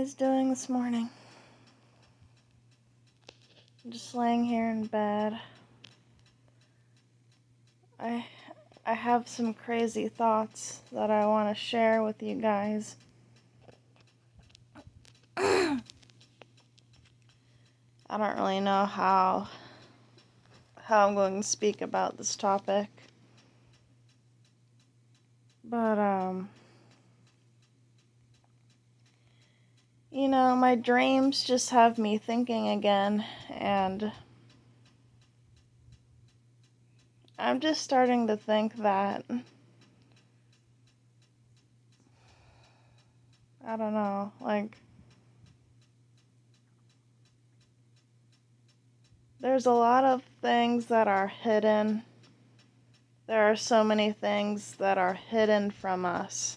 guys doing this morning? I'm just laying here in bed. I have some crazy thoughts that I want to share with you guys. I don't really know how I'm going to speak about this topic. But my dreams just have me thinking again, and I'm just starting to think that, I don't know, there's a lot of things that are hidden. There are so many things that are hidden from us.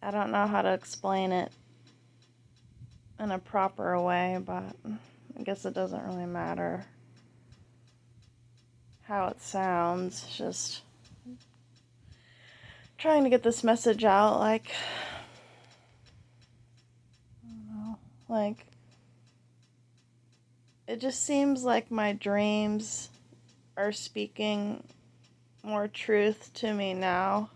I don't know how to explain it in a proper way, but I guess it doesn't really matter how it sounds. Just trying to get this message out, I don't know, it just seems like my dreams are speaking more truth to me now.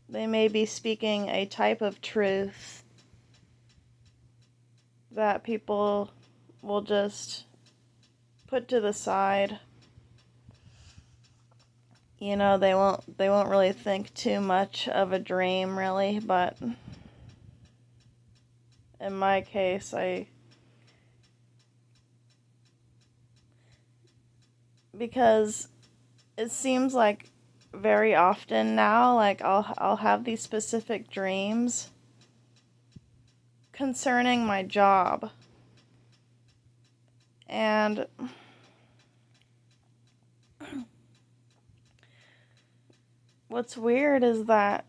They may be speaking a type of truth that people will just put to the side. They won't really think too much of a dream, really, but in my case, because it seems like very often now, I'll have these specific dreams concerning my job. And what's weird is that,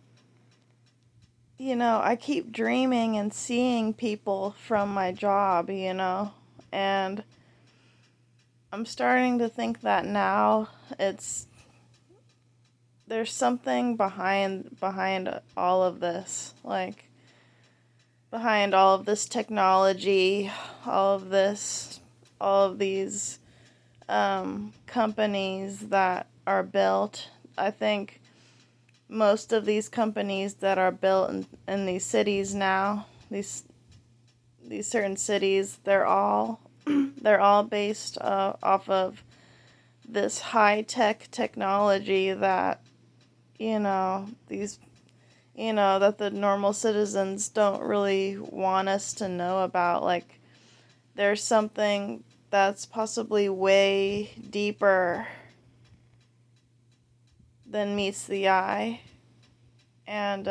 I keep dreaming and seeing people from my job, and I'm starting to think that now there's something behind all of this, behind all of this technology, all of these companies that are built. I think most of these companies that are built in these cities now, these certain cities, they're all based off of this high-tech technology that that the normal citizens don't really want us to know about. There's something that's possibly way deeper than meets the eye. And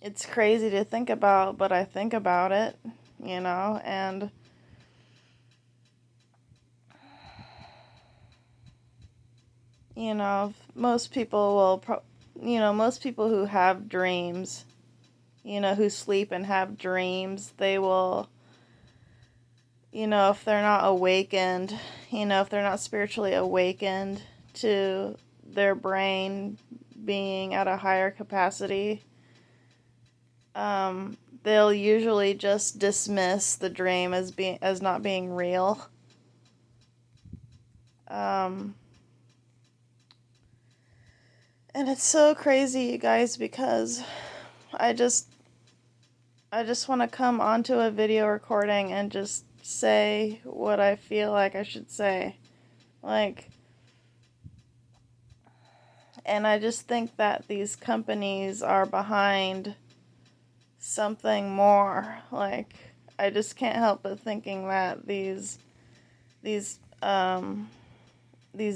it's crazy to think about, but I think about it, and most people who have dreams, who sleep and have dreams, they will, if they're not awakened, if they're not spiritually awakened to their brain being at a higher capacity, they'll usually just dismiss the dream as not being real. And it's so crazy, you guys, because I just want to come onto a video recording and just say what I feel like I should say. And I just think that these companies are behind something more. I just can't help but thinking that these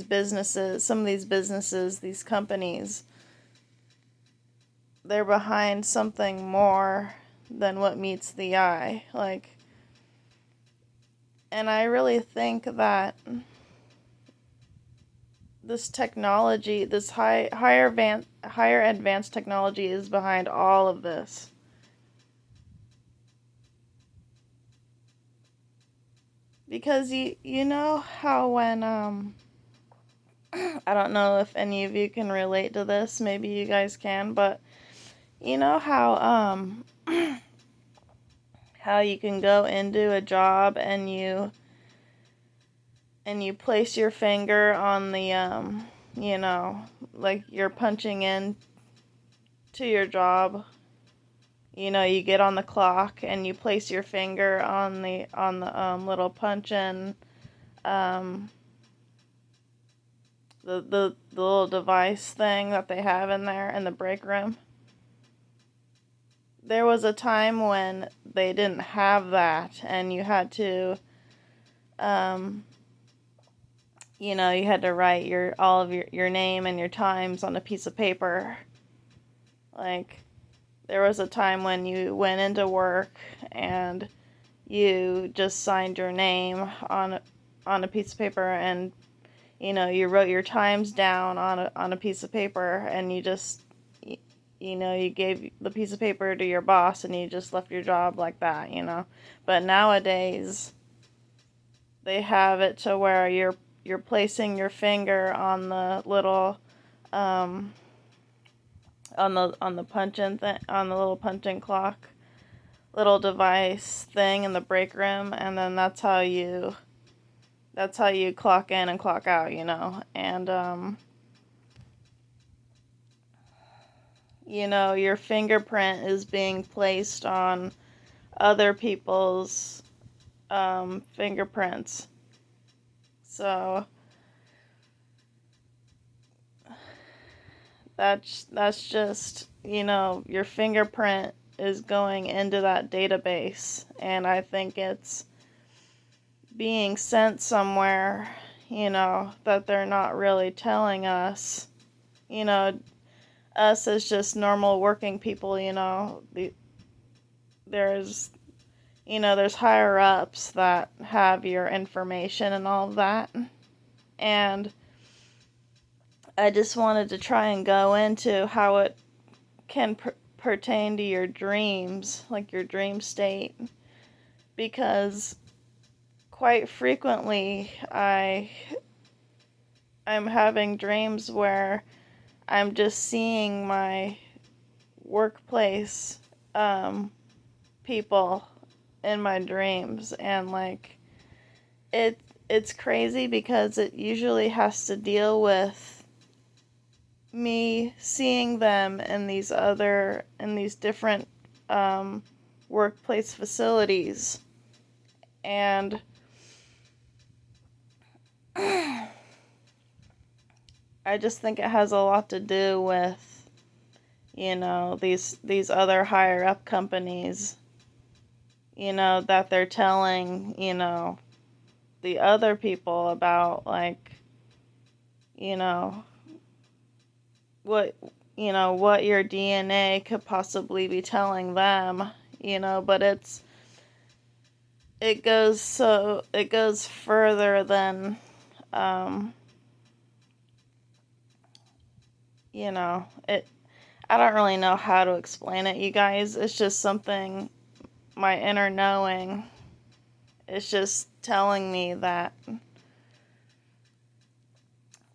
businesses, some of these businesses, these companies, they're behind something more than what meets the eye. And I really think that this technology, this higher advanced technology is behind all of this. because you know how when I don't know if any of you can relate to this, maybe you guys can, but you know how you can go into a job and you place your finger on the like you're punching in to your job. You get on the clock and you place your finger on the little punch in, um the little device thing that they have in there in the break room. There was a time when they didn't have that, and you had to um you had to write all of your name and your times on a piece of paper. Like, there was a time when you went into work and you just signed your name on a piece of paper, and you wrote your times down on a piece of paper, and you just you gave the piece of paper to your boss and you just left your job like that. But nowadays they have it to where you're placing your finger on the little on the punch in thing, on the little punch in clock little device thing in the break room, and then that's how you clock in and clock out. And your fingerprint is being placed on other people's fingerprints. So that's just, your fingerprint is going into that database, and I think it's being sent somewhere, that they're not really telling us. Us as just normal working people, there's there's higher ups that have your information and all of that. And I just wanted to try and go into how it can pertain to your dreams, like your dream state, because quite frequently I'm having dreams where I'm just seeing my workplace people in my dreams, and like it's crazy because it usually has to deal with me seeing them in these different workplace facilities. And I just think it has a lot to do with these other higher up companies, that they're telling the other people about, like, what what your DNA could possibly be telling them, but it goes further than it. I don't really know how to explain it, you guys. It's just something, my inner knowing is just telling me that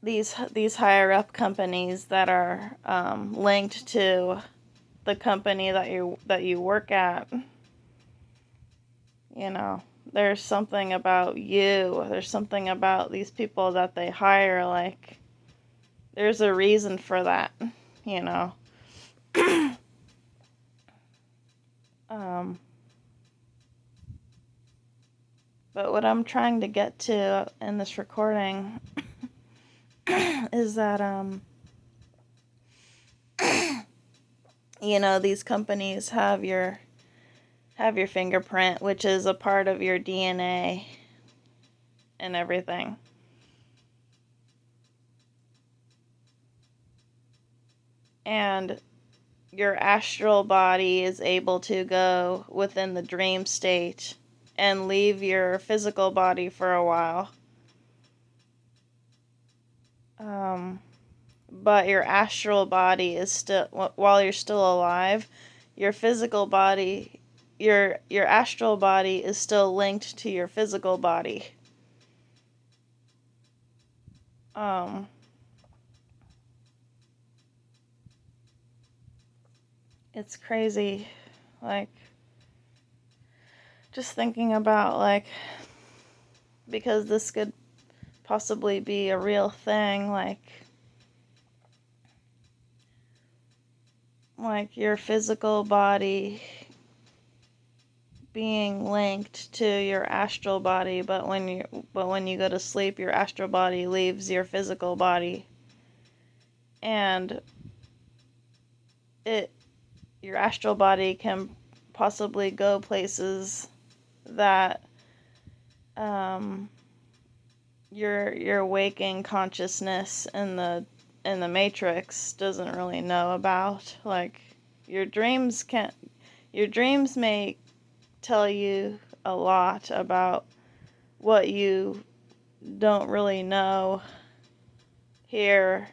these higher up companies that are linked to the company that you work at, there's something about you. There's something about these people that they hire. Like, there's a reason for that, you know. But what I'm trying to get to in this recording is that these companies have your fingerprint, which is a part of your DNA and everything. And your astral body is able to go within the dream state and leave your physical body for a while. But your astral body is still, while you're still alive, your physical body your astral body is still linked to your physical body. It's crazy, like, just thinking about, like, because this could possibly be a real thing, like your physical body being linked to your astral body, but when you go to sleep, your astral body leaves your physical body, and your astral body can possibly go places that your waking consciousness in the matrix doesn't really know about. Like, your dreams may tell you a lot about what you don't really know here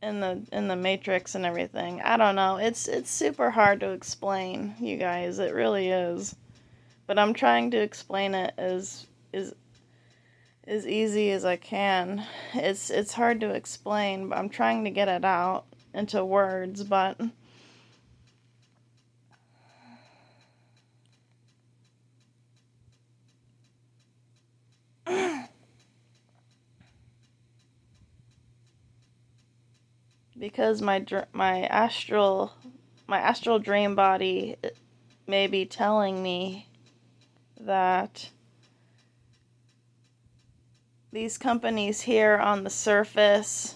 in the matrix and everything. I don't know. It's super hard to explain, you guys. It really is. But I'm trying to explain it as easy as I can. It's hard to explain, but I'm trying to get it out into words, but because my astral dream body may be telling me that these companies here on the surface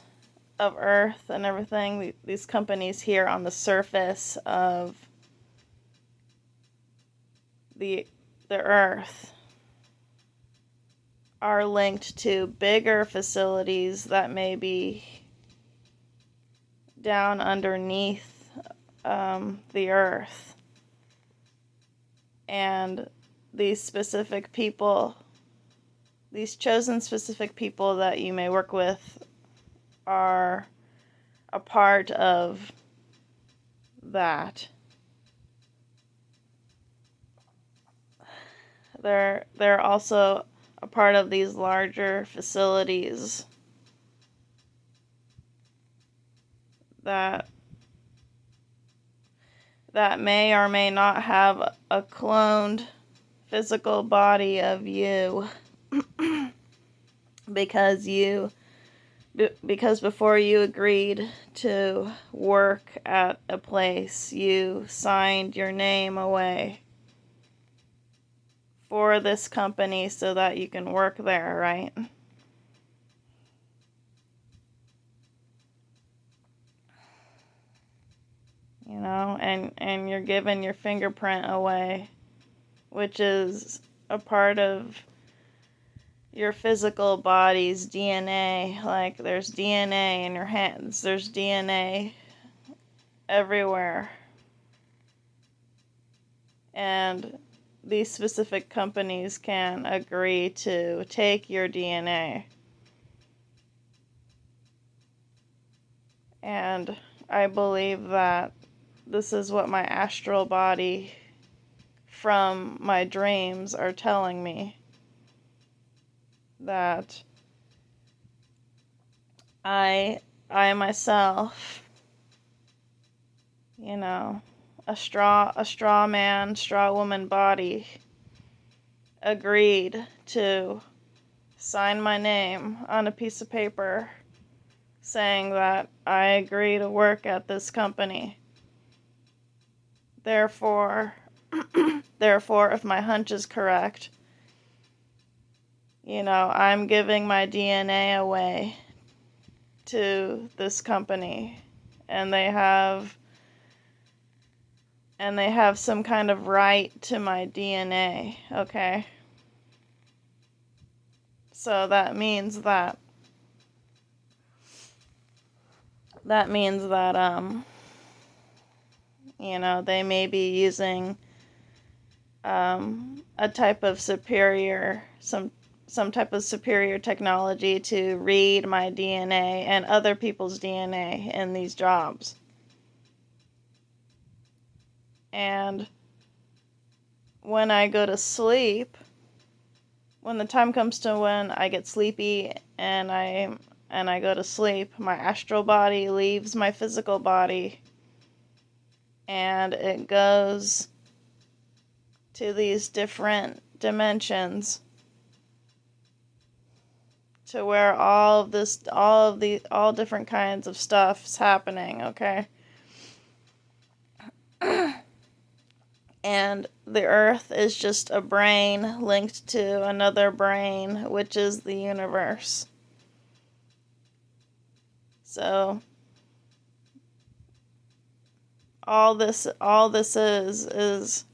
of Earth and everything, these companies here on the surface of the Earth are linked to bigger facilities that may be down underneath the Earth. And these specific people, these chosen specific people that you may work with, are a part of that. They're also a part of these larger facilities that may or may not have a cloned physical body of you because before you agreed to work at a place, you signed your name away for this company so that you can work there, right? You know, and you're giving your fingerprint away, which is a part of your physical body's DNA. Like, there's DNA in your hands, there's DNA everywhere. And these specific companies can agree to take your DNA. And I believe that this is what my astral body from my dreams are telling me. That I myself, you know, a straw man, straw woman body, agreed to sign my name on a piece of paper saying that I agree to work at this company. Therefore, if my hunch is correct, you know, I'm giving my DNA away to this company, and they have some kind of right to my DNA, okay? So that means that you know, they may be using a type of superior some type of superior technology to read my DNA and other people's DNA in these jobs. And when I go to sleep, when the time comes to when I get sleepy and I go to sleep, my astral body leaves my physical body and it goes to these different dimensions to where all different kinds of stuff's happening, okay? And the earth is just a brain linked to another brain, which is the universe. So all this is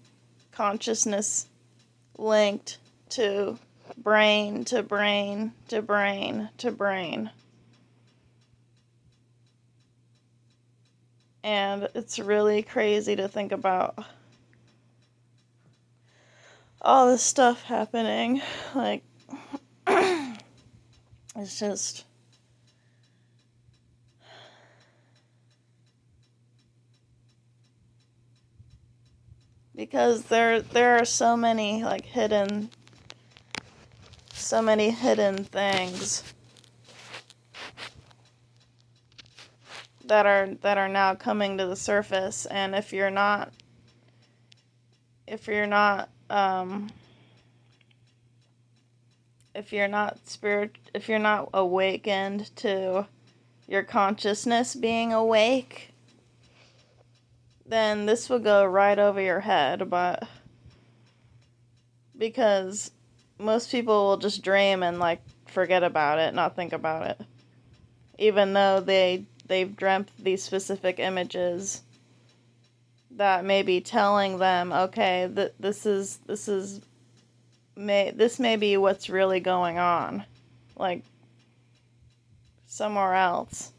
consciousness linked to brain to brain to brain to brain. And it's really crazy to think about all this stuff happening. Like, it's just... Because there are so many, like, hidden things that are now coming to the surface, and if you're not awakened to your consciousness being awake, then this would go right over your head. But because most people will just dream and, like, forget about it, not think about it, even though they've dreamt these specific images that may be telling them, okay, this may be what's really going on, like, somewhere else.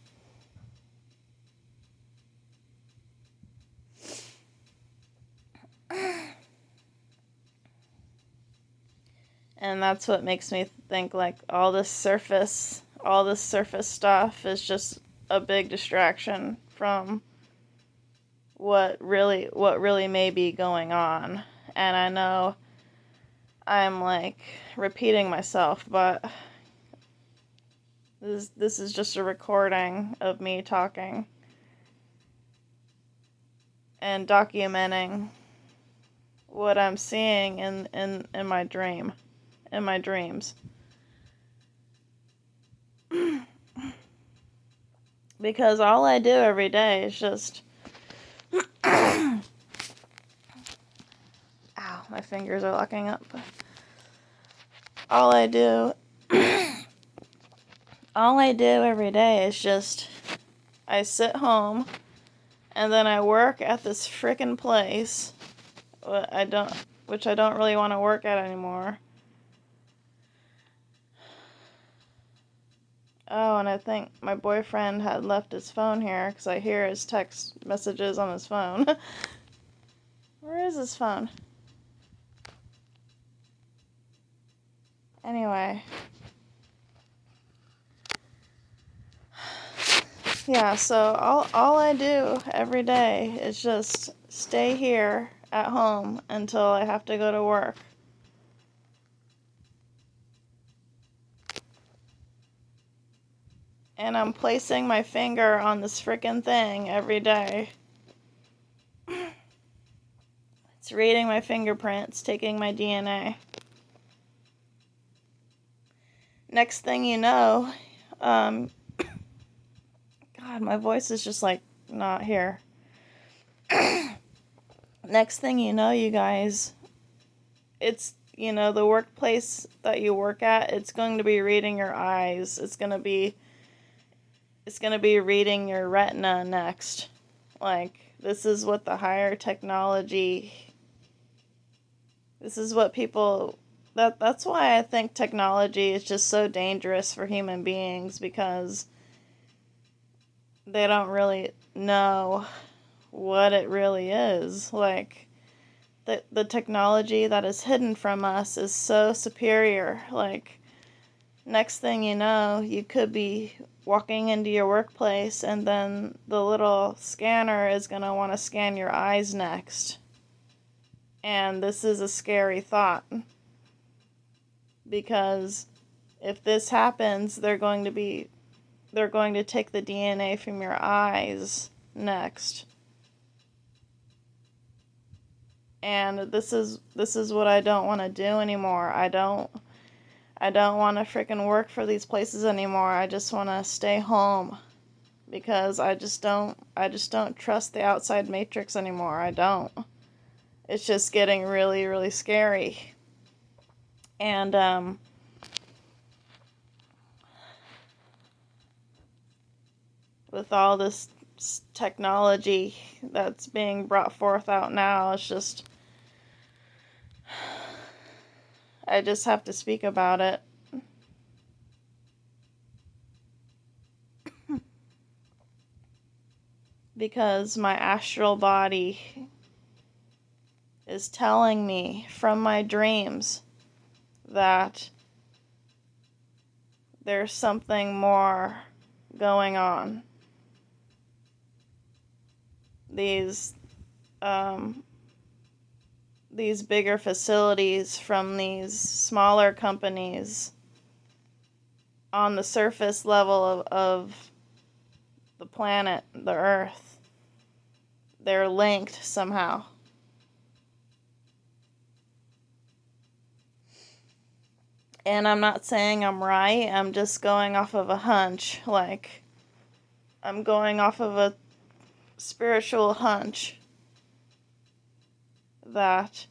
And that's what makes me think, like, all this surface stuff is just a big distraction from what really may be going on. And I know I'm, like, repeating myself, but this is just a recording of me talking and documenting what I'm seeing in my dreams. Because all I do every day is just... Ow, my fingers are locking up. All I do every day is just... I sit home, and then I work at this frickin' place, which I don't really want to work at anymore. Oh, and I think my boyfriend had left his phone here, because I hear his text messages on his phone. Where is his phone? Anyway. Yeah, so all I do every day is just stay here at home until I have to go to work. And I'm placing my finger on this frickin' thing every day. It's reading my fingerprints, taking my DNA. Next thing you know, God, my voice is just, like, not here. Next thing you know, you guys, it's, the workplace that you work at, it's going to be reading your eyes. It's going to be reading your retina next. Like, this is what the higher technology... This is what people... That's why I think technology is just so dangerous for human beings, because they don't really know what it really is. Like, the technology that is hidden from us is so superior. Like, next thing you know, you could be walking into your workplace, and then the little scanner is going to want to scan your eyes next. And this is a scary thought, because if this happens, they're going to take the DNA from your eyes next. And this is what I don't want to do anymore. I don't want to freaking work for these places anymore. I just want to stay home, because I just don't trust the outside matrix anymore. I don't. It's just getting really, really scary. And with all this technology that's being brought forth out now, it's just, I just have to speak about it. Because my astral body is telling me from my dreams that there's something more going on. These bigger facilities from these smaller companies on the surface level of the planet, the Earth, they're linked somehow. And I'm not saying I'm right, I'm just going off of a hunch. Like, I'm going off of a spiritual hunch that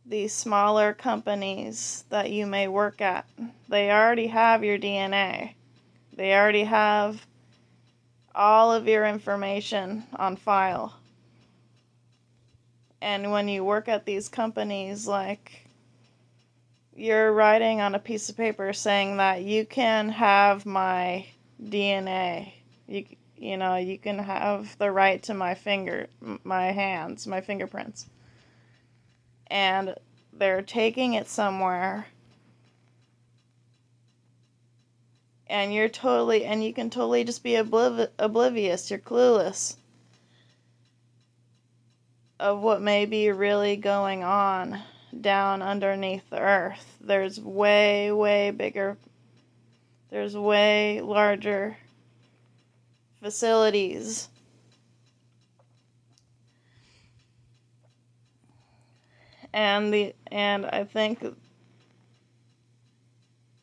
these smaller companies that you may work at, they already have your DNA. They already have all of your information on file. And when you work at these companies, like, you're writing on a piece of paper saying that you can have my DNA. You know, you can have the right to my hands, my fingerprints. And they're taking it somewhere. And you can totally just be oblivious. You're clueless of what may be really going on down underneath the earth. There's way, way bigger, there's way larger facilities. And I think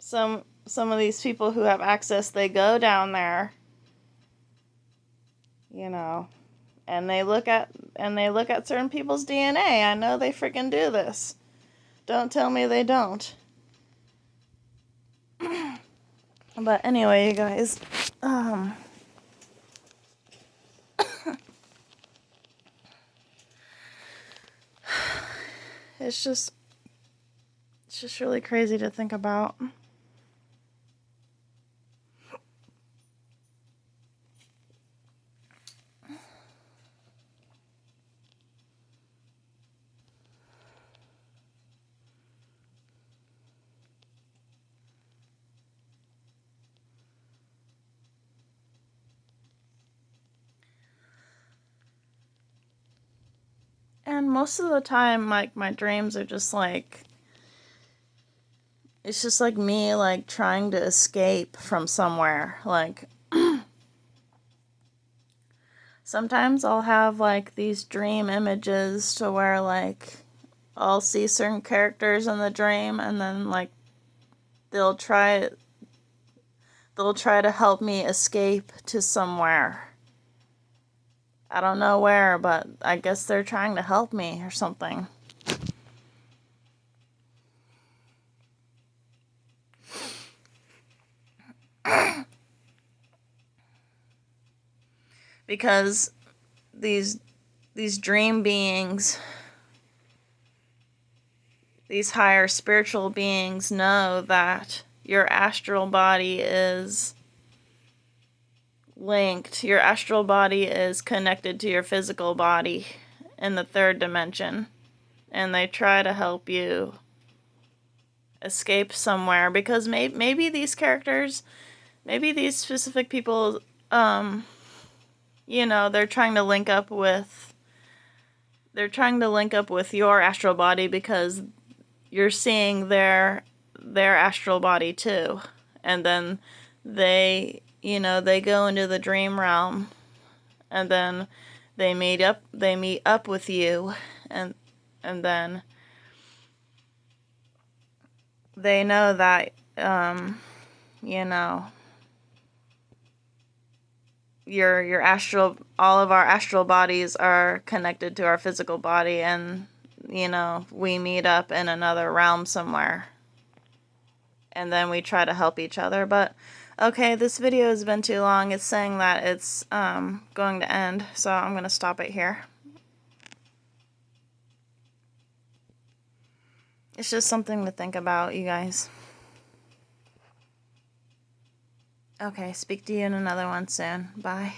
some of these people who have access, they go down there, you know, and they look at certain people's DNA. I know they freaking do this. Don't tell me they don't. But anyway, you guys, it's just really crazy to think about. And most of the time, like, my dreams are just like, it's just like me, like, trying to escape from somewhere. Like, sometimes I'll have, like, these dream images to where, like, I'll see certain characters in the dream, and then, like, they'll try to help me escape to somewhere. I don't know where, but I guess they're trying to help me or something. Because these dream beings, these higher spiritual beings, know that your astral body is linked. Your astral body is connected to your physical body in the third dimension. And they try to help you escape somewhere, because maybe these characters, maybe these specific people, you know, they're trying to link up with they're trying to link up with your astral body because you're seeing their astral body too. And then they, they go into the dream realm, and then they meet up with you, and then they know that your astral, all of our astral bodies are connected to our physical body, and we meet up in another realm somewhere, and then we try to help each other. But okay, this video has been too long. It's saying that it's going to end, so I'm going to stop it here. It's just something to think about, you guys. Okay, speak to you in another one soon. Bye.